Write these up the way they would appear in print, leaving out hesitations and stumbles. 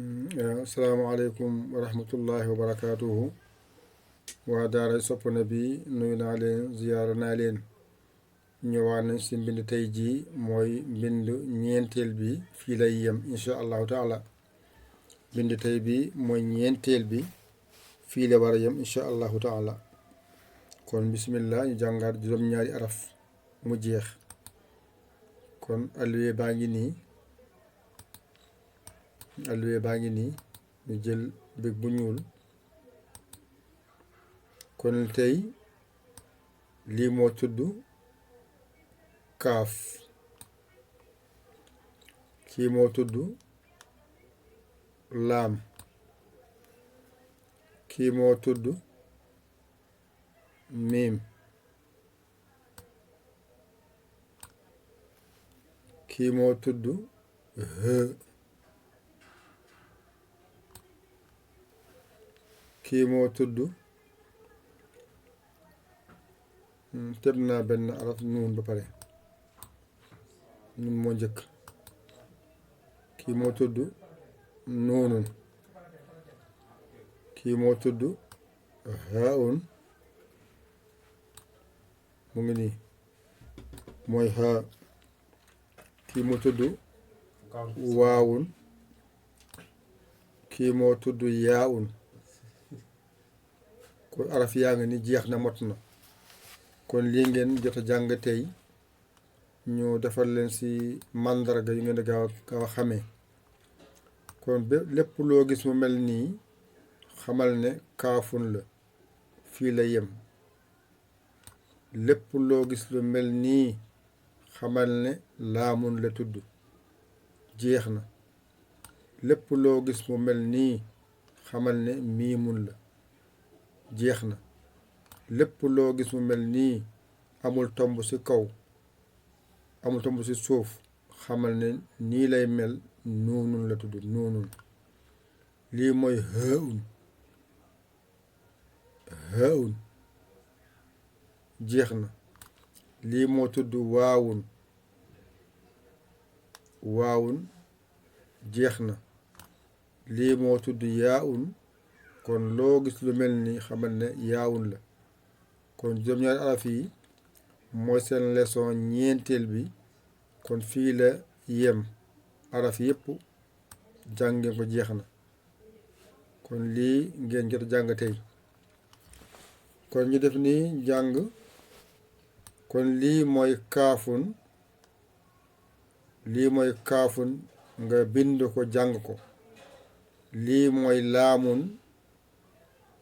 asalaamaaleykum wa rahmatullahi wa barakaatuhu waa daara sopp na bi nuyu naa leen ziyaara naa leen ñëwaat nañ si mbind tey jii mooy mbind ñeenteel bi fii lay yem insha allahu taala mbind tey bi mooy ñeenteel bi fii la war a yem insha allahu taala kon bismillah ñu jàngaat juróom-ñaari araf mu jeex kon alluwe baa ngi nii ñu jël bég bu ñuul kon tey lii moo tudd kaaf, kii moo tudd laam, kii moo tudd miim, kii moo tudd hë, kii moo tudd tëb naa benn araf nuun ba pare nuun moo njëkk, kii moo tudd nuunun, kii moo tudd haun mu ngi nii mooy haa, kii moo tudd waawun, kii moo tudd yaawun. kon araf yaa ngi ni jeex na mot na kon lii ngeen jot a jàng tey ñu defal leen ci màndarga yu ngeen di gaaw a xamee kon lépp loo gis mu mel nii xamal ne kaafun la fii la yem, lépp loo gis lu mel nii xamal ne laamun la tudd jeex na, lépp loo gis mu mel nii xamal ne miimun la jeex na, lépp loo gis mu mel nii amul tomb ci kaw amul tomb ci suuf xamal ne nii lay mel nuunun la tudd nuunun. lii mooy haun jeex na, lii moo tudd waawun jeex na, lii moo tudd yaawun kon loo gis lu mel ni xamal ne yaawun la kon juróom-ñaari araf yi mooy seen leçon ñeenteel bi kon fii la yem araf yépp jàngeen ko jeex na kon lii ngeen jot jàng tey kon ñu def ni jàng kon lii mooy kaafun nga bind ko jàng ko, lii mooy laamun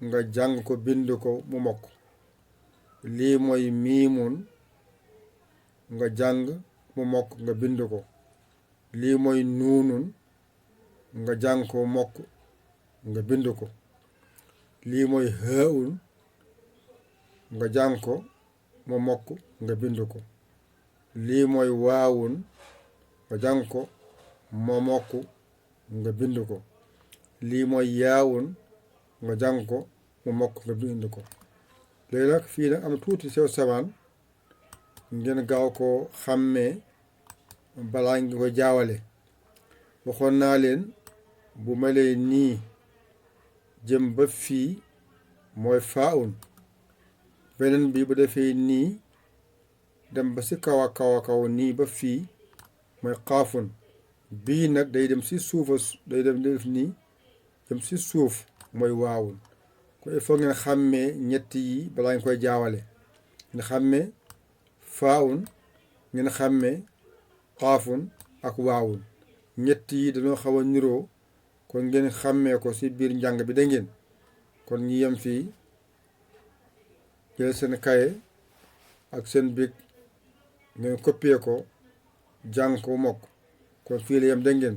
nga jàng ko bind ko mu mokk, lii mooy miimun nga jàng mu mokk nga bind ko, lii mooy nuunun nga jàng ko mokk nga bind ko, lii mooy haun nga jàng ko mu mokk nga bind ko, lii mooy waawun nga jàng ko mu mokk nga bind ko, lii mooy yaawun nga jàng ko mu mokk nga bind ko. léegi nag fii nag am tuuti sew sewaan ngeen gaaw ko xàmmee balaa ngi ko jaawale. waxoon naa leen bu melee nii jëm ba fii mooy faun, beneen bi bu defee nii dem ba ci kaw a kaw nii ba fii mooy xaafun, bii nag day dem ci suufa day def nii dem ci suuf mooy waawun. ko il faut ngeen xàmmee ñett yi balaa ngeen koy jaawale, ngeen xàmmee faawun ngeen xàmmee xaafun ak waawun, ñett yi dañoo xaw a niroo kon ngeen xàmmee ko ci biir njàng bi da ngeen kon ñu yem fii jël seen kaye ak seen bic ngeen copier ko jàng ko mokk kon fii la yem da ngeen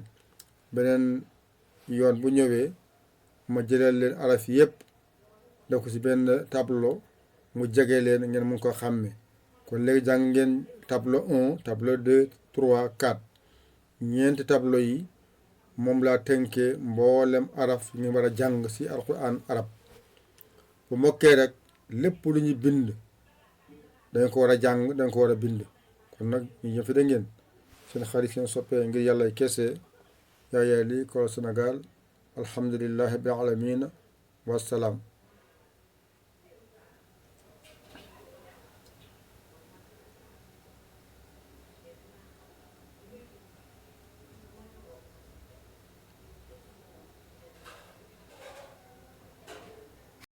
beneen yoon bu ñëwee ma jëlal leen araf yépp def ko ci benn tableau mu jege leen ngeen mun ko xàmme. kon léegi jàng ngeen tableau 1 tableau 2 3 4 ñeenti tableau yi moom laa tënkee mboolem araf ñu war a jàng ci alquran arab bu mokkee rek lépp lu ñu bind dañ ko war a jàng dañ ko war a bind kon nag ñu ñëw fi da ngeen seen xarit seen soppee ngir yàlla kese Yaya Ly Kool Sénégal alhamdulillahi bi alamina wassalaam.